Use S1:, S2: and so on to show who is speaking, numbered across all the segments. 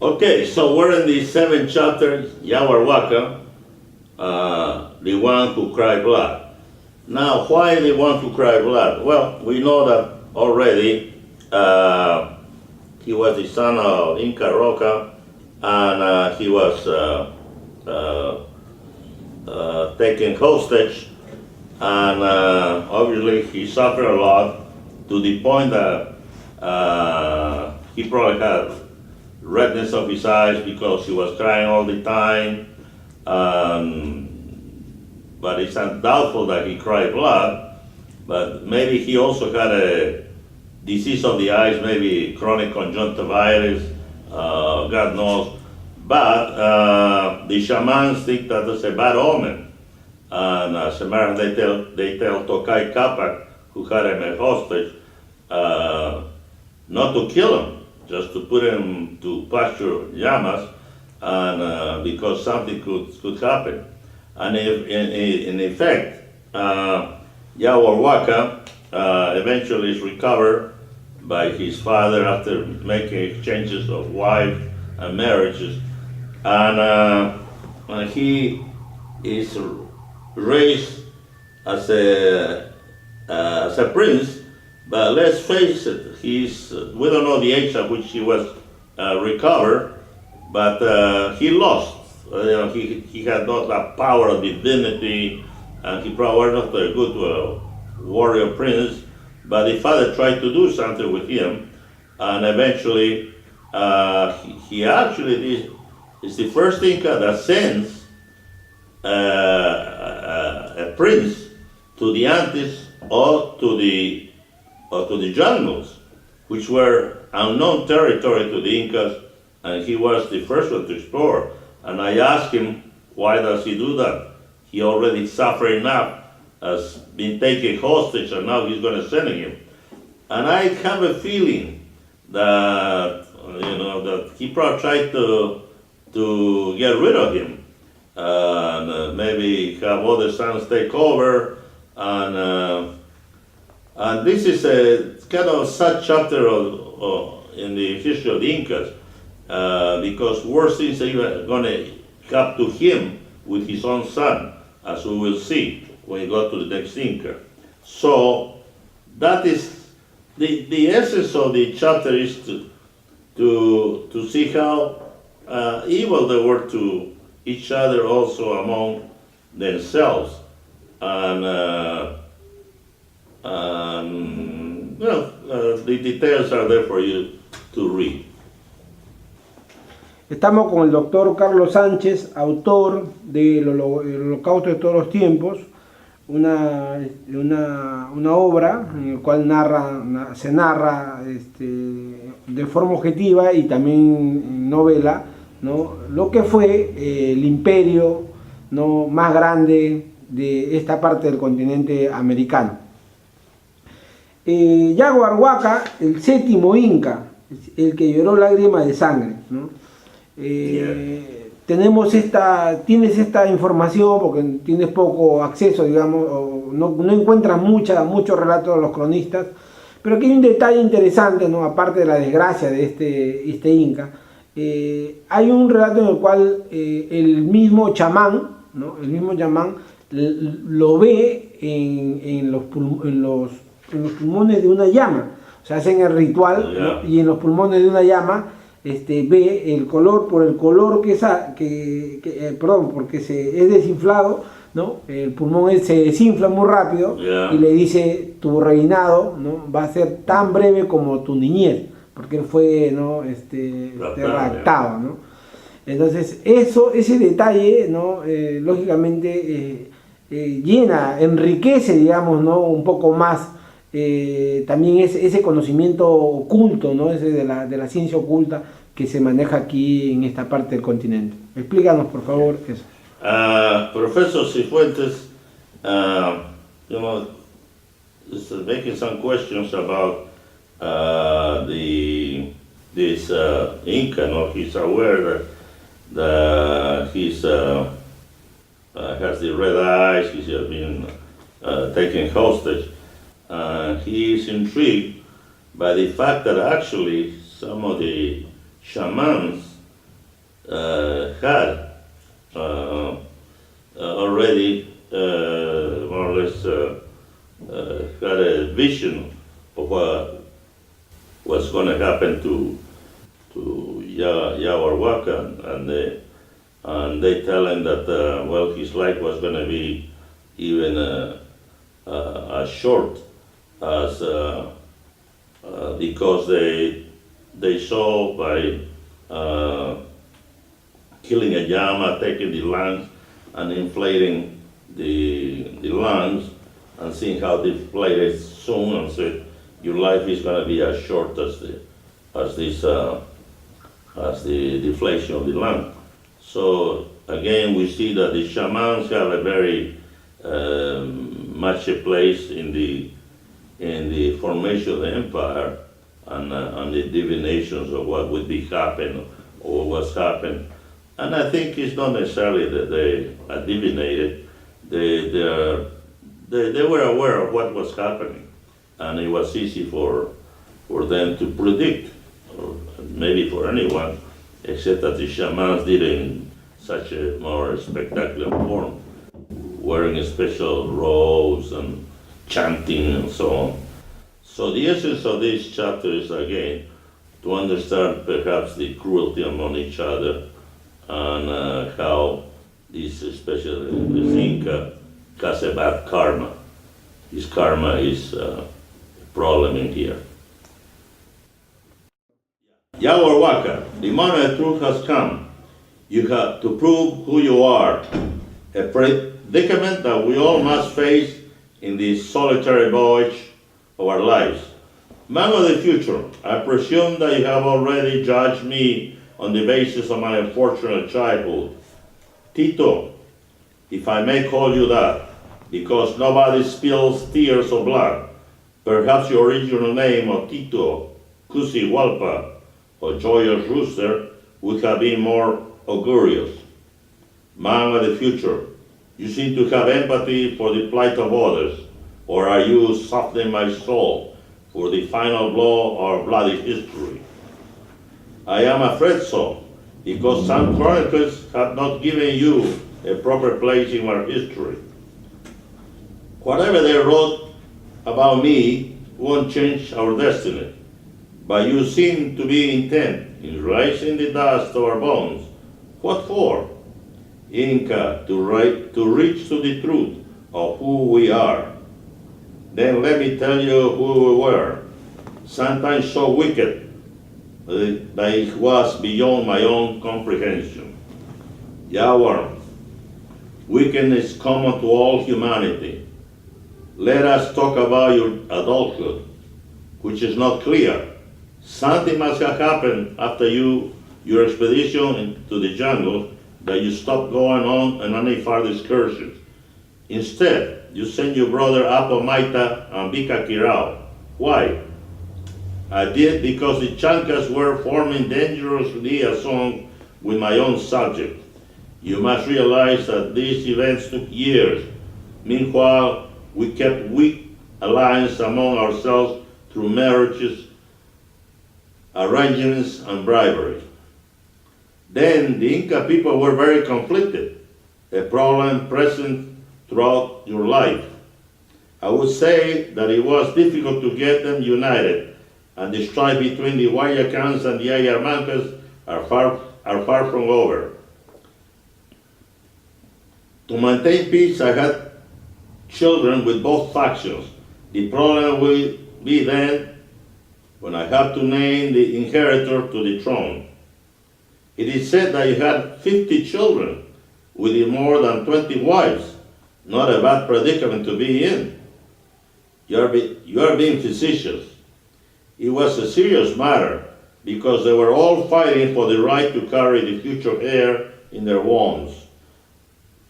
S1: Okay, so we're in the seventh chapter, Yahuar Huaca, the one who cried blood. Now, why the one who cried blood? Well, we know that already. He was the son of Inca Roca, and he was taken hostage, and obviously he suffered a lot to the point that he probably had redness of his eyes because he was crying all the time. But it's doubtful that he cried blood, but maybe he also had a disease of the eyes, maybe chronic conjunctivitis, God knows. But the shamans think that it's a bad omen. And as a matter of they tell Tokai Capac, who had him a hostage, not to kill him, just to put him to pasture llamas, and because something could happen. And in effect, Yahuar Huaca eventually is recovered by his father after making exchanges of wives and marriages. And he is raised as a prince, but let's face it, we don't know the age at which he was recovered, but he lost. He had not that power of divinity, and he probably was not a good warrior prince, but the father tried to do something with him, and eventually he actually is the first Inca that sends a prince to the Andes or to the jungles, which were unknown territory to the Incas, and he was the first one to explore. And I asked him, why does he do that? He already suffered enough, has been taken hostage, and now he's going to send him. And I have a feeling that that he probably tried to get rid of him, and maybe have other sons take over. And this is a kind of sad chapter in the history of the Incas. Because worse things are going to happen to him with his own son, as we will see when we go to the next Inca. So that is the essence of the chapter, is to see how evil they were to each other, also among themselves, and the details are there for you to read.
S2: Estamos con el doctor Carlos Sánchez, autor del Holocausto de todos los tiempos, una obra en la cual se narra de forma objetiva y también en novela, ¿no?, lo que fue el imperio, ¿no?, más grande de esta parte del continente americano. Yahuar Huaca, el séptimo Inca, el que lloró lágrimas de sangre, ¿no? Tienes esta información porque tienes poco acceso, digamos, o no encuentras muchos relatos de los cronistas, pero aquí hay un detalle interesante, ¿no?, aparte de la desgracia de este Inca. Hay un relato en el cual el mismo chamán, ¿no?, lo ve en los pulmones de una llama. O sea, hacen el ritual, ¿no?, y en los pulmones de una llama ve el color, por el color porque es desinflado, ¿no?, el pulmón se desinfla muy rápido, y le dice: tu reinado, ¿no?, va a ser tan breve como tu niñez, porque él fue, ¿no?, raptado, ¿no? Entonces ese detalle, ¿no?, lógicamente enriquece, digamos, ¿no?, un poco más también ese conocimiento oculto, ¿no?, ese de la ciencia oculta que se maneja aquí en esta parte del continente. Explícanos, por favor, eso.
S1: Professor Cifuentes, is making some questions about this Inca. No, he's aware that he's has the red eyes. He's been taken hostage. He is intrigued by the fact that actually some of the shamans had already more or less had a vision of what was going to happen to Yahuar Huaca, and they tell him that well, his life was going to be even as short as because they saw by killing a llama, taking the lungs and inflating the lungs and seeing how deflated soon, and said your life is going to be as short as the deflation of the lung. So again, we see that the shamans have a very much a place in the formation of the empire and the divinations of what would be happen or what's happened. And I think it's not necessarily that they are divinated. They were aware of what was happening, and it was easy for them to predict, or maybe for anyone, except that the shamans did it in such a more spectacular form, wearing special robes and chanting and so on. So the essence of this chapter is, again, to understand perhaps the cruelty among each other and how this, especially this Inca, has a bad karma. His karma is a problem in here. Yahuar Huaca, the moment of truth has come. You have to prove who you are, a predicament that we all must face in this solitary voyage of our lives. Man of the future, I presume that you have already judged me on the basis of my unfortunate childhood. Tito, if I may call you that, because nobody spills tears of blood, perhaps your original name of Tito, Cusi Walpa, or Joyous Rooster would have been more augurious. Man of the future, you seem to have empathy for the plight of others, or are you softening my soul for the final blow of bloody history? I am afraid so, because some chroniclers have not given you a proper place in our history. Whatever they wrote about me won't change our destiny, but you seem to be intent in raising the dust of our bones. What for? Inca, to reach to the truth of who we are. Then let me tell you who we were, sometimes so wicked that it was beyond my own comprehension. Yahuar, wickedness is common to all humanity. Let us talk about your adulthood, which is not clear. Something must have happened after your expedition into the jungle that you stopped going on any further excursions. Instead, you sent your brother Apo Maita and Bika Kirao. Why? I did because the Chancas were forming dangerous liaison with my own subject. You must realize that these events took years. Meanwhile, we kept weak alliance among ourselves through marriages, arrangements, and bribery. Then the Inca people were very conflicted, a problem present throughout your life. I would say that it was difficult to get them united, and the strife between the Guayacans and the Ayarmancas are far from over. To maintain peace, I had children with both factions. The problem will be then when I have to name the inheritor to the throne. It is said that you had 50 children with more than 20 wives. Not a bad predicament to be in. You are being facetious. It was a serious matter because they were all fighting for the right to carry the future heir in their wombs.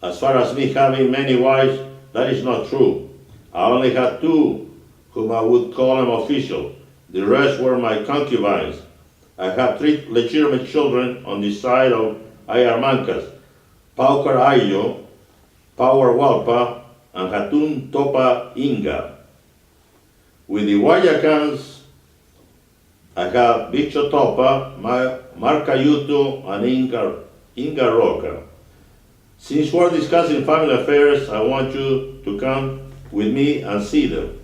S1: As far as me having many wives, that is not true. I only had 2 whom I would call them official. The rest were my concubines. I have 3 legitimate children on the side of Ayarmancas, Paucar Ayo, Power Walpa, and Hatun Topa Inga. With the Guayacans, I have Bicho Topa, Marcayuto, and Inca Inca Roca. Since we're discussing family affairs, I want you to come with me and see them.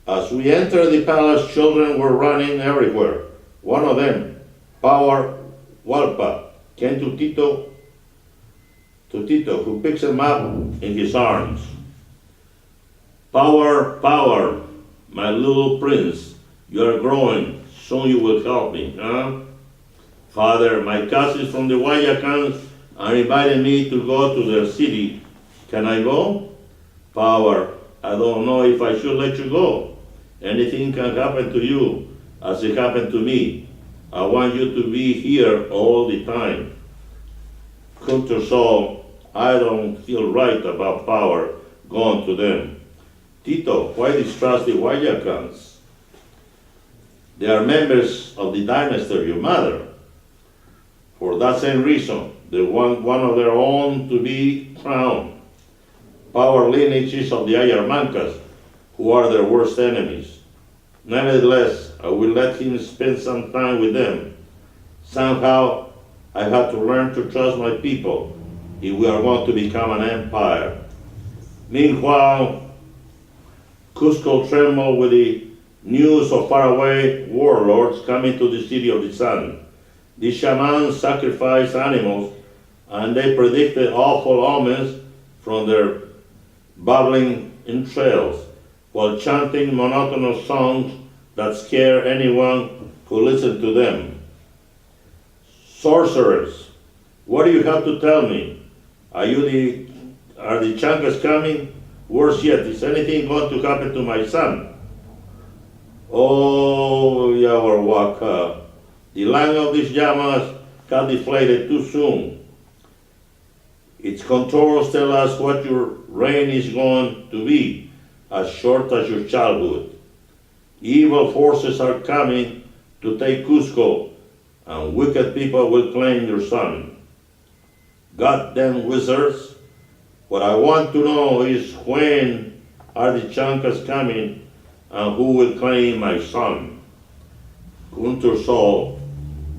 S1: As we entered the palace, children were running everywhere. One of them, Yahuar Huaca, came to Tito, who picks him up in his arms. Power, power, my little prince, you are growing, soon you will help me, huh? Father, my cousins from the Guayacans are inviting me to go to their city. Can I go? Power, I don't know if I should let you go. Anything can happen to you as it happened to me. I want you to be here all the time. Kuntursoul, I don't feel right about Power going to them. Tito, why distrust the Guayacans? They are members of the dynasty of your mother. For that same reason, they want one of their own to be crowned. Power lineages of the Ayarmancas, who are their worst enemies. Nevertheless, I will let him spend some time with them. Somehow, I have to learn to trust my people if we are going to become an empire. Meanwhile, Cusco trembled with the news of faraway warlords coming to the city of the sun. The shamans sacrificed animals, and they predicted awful omens from their bubbling entrails, while chanting monotonous songs that scare anyone who listens to them. Sorcerers, what do you have to tell me? Are the Chancas coming? Worse yet, is anything going to happen to my son? Oh, Yahuar Huaca, the line of these llamas got deflated too soon. Its contours tell us what your reign is going to be, as short as your childhood. Evil forces are coming to take Cusco, and wicked people will claim your son. Goddamn wizards! What I want to know is when are the Chancas coming and who will claim my son? Kuntursoul,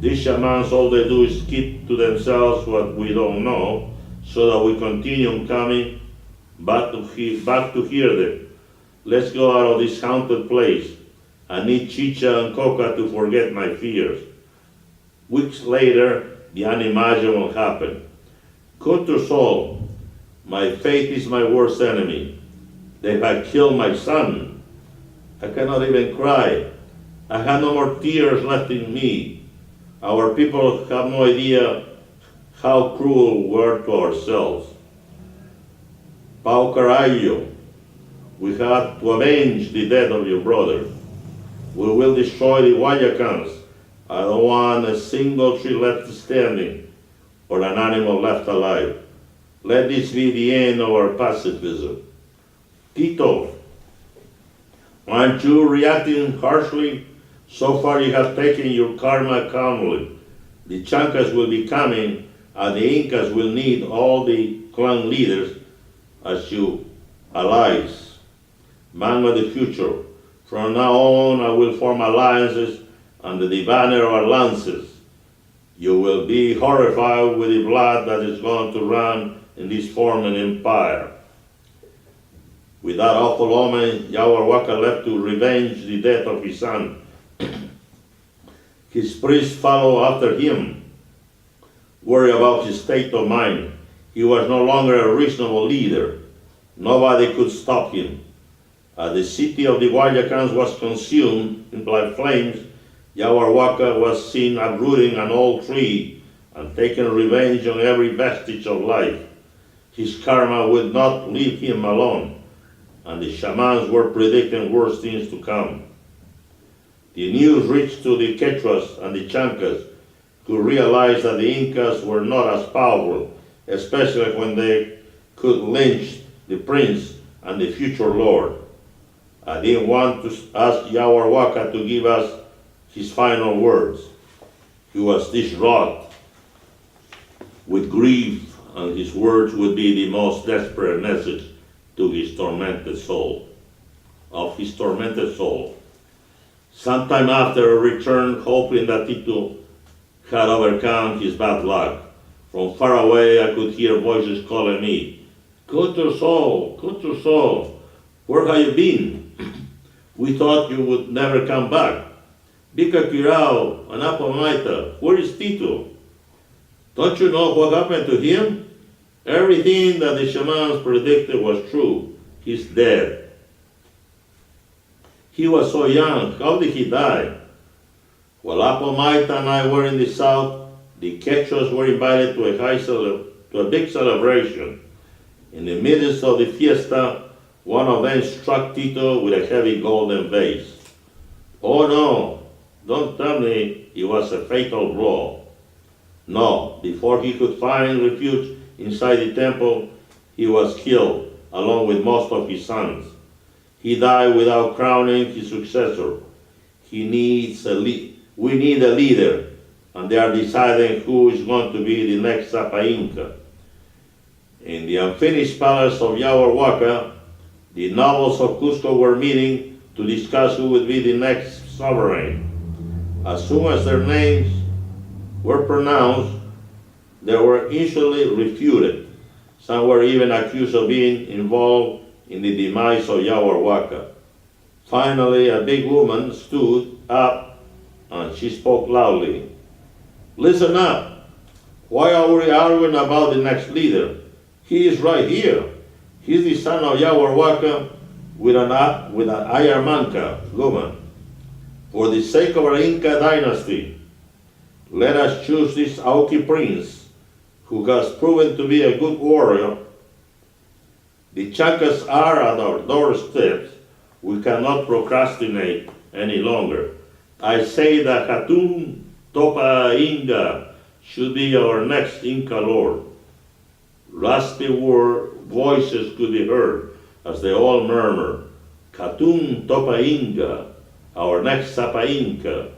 S1: these shamans, all they do is keep to themselves what we don't know, so that we continue coming back to hear them. Let's go out of this haunted place. I need chicha and coca to forget my fears. Weeks later, the unimaginable happened. Kuntursoul, my faith is my worst enemy. They have killed my son. I cannot even cry. I have no more tears left in me. Our people have no idea how cruel we are to ourselves. Pau Carallo, we have to avenge the death of your brother. We will destroy the Guayacans. I don't want a single tree left standing or an animal left alive. Let this be the end of our pacifism. Tito, aren't you reacting harshly? So far you have taken your karma calmly. The Chancas will be coming, and the Incas will need all the clan leaders as your allies. Man of the future, from now on I will form alliances under the banner of our lances. You will be horrified with the blood that is going to run in this forming empire. With that awful omen, Yahuar Huaca left to revenge the death of his son. His priests followed after him, worried about his state of mind. He was no longer a reasonable leader. Nobody could stop him. As the city of the Guayacans was consumed by flames, Yahuar Huaca was seen uprooting an old tree and taking revenge on every vestige of life. His karma would not leave him alone, and the shamans were predicting worse things to come. The news reached to the Quechuas and the Chancas, who realized that the Incas were not as powerful, especially when they could lynch the prince and the future lord. I didn't want to ask Yahuar Huaca to give us his final words. He was distraught with grief, and his words would be the most desperate message to his tormented soul, Sometime after, I returned, hoping that Tito had overcome his bad luck. From far away I could hear voices calling me, Kuntursoul, Kuntursoul, where have you been? We thought you would never come back. Bika Kirao, Anapomaita, where is Tito? Don't you know what happened to him? Everything that the shamans predicted was true. He's dead. He was so young. How did he die? While Apomaita and I were in the south, the Quechuas were invited to a big celebration. In the midst of the fiesta, one of them struck Tito with a heavy golden vase. Oh no, don't tell me it was a fatal blow. No, before he could find refuge inside the temple, he was killed, along with most of his sons. He died without crowning his successor. We need a leader, and they are deciding who is going to be the next Sapa Inca. In the unfinished palace of Yahuar Huaca, the nobles of Cusco were meeting to discuss who would be the next sovereign. As soon as their names were pronounced, they were instantly refuted. Some were even accused of being involved in the demise of Yahuar Huaca. Finally, a big woman stood up and she spoke loudly. Listen up. Why are we arguing about the next leader? He is right here. He's the son of Yahuar Huaca with an Ayamanca woman. For the sake of our Inca dynasty, let us choose this Auki prince, who has proven to be a good warrior. The Chancas are at our doorsteps. We cannot procrastinate any longer. I say that Hatun Topa Inga should be our next Inca lord. Raspy voices could be heard as they all murmur, Katun Topa Inga, our next Sapa Inca.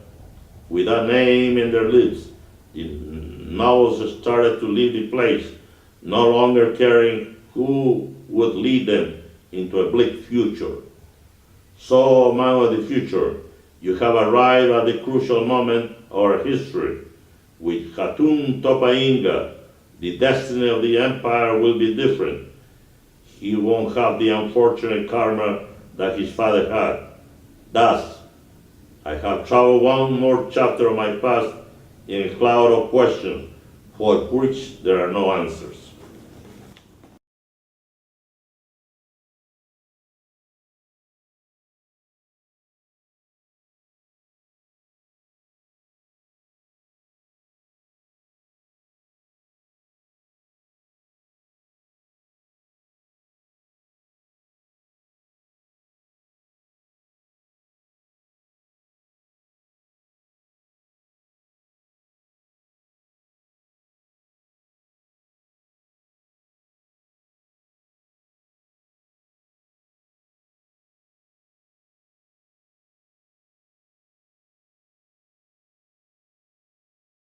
S1: With that name in their lips, the nobles started to leave the place, no longer caring who would lead them into a bleak future. So, man of the future, you have arrived at the crucial moment of our history. With Hatun Topa Inga, the destiny of the empire will be different. He won't have the unfortunate karma that his father had. Thus, I have traveled one more chapter of my past in a cloud of questions for which there are no answers.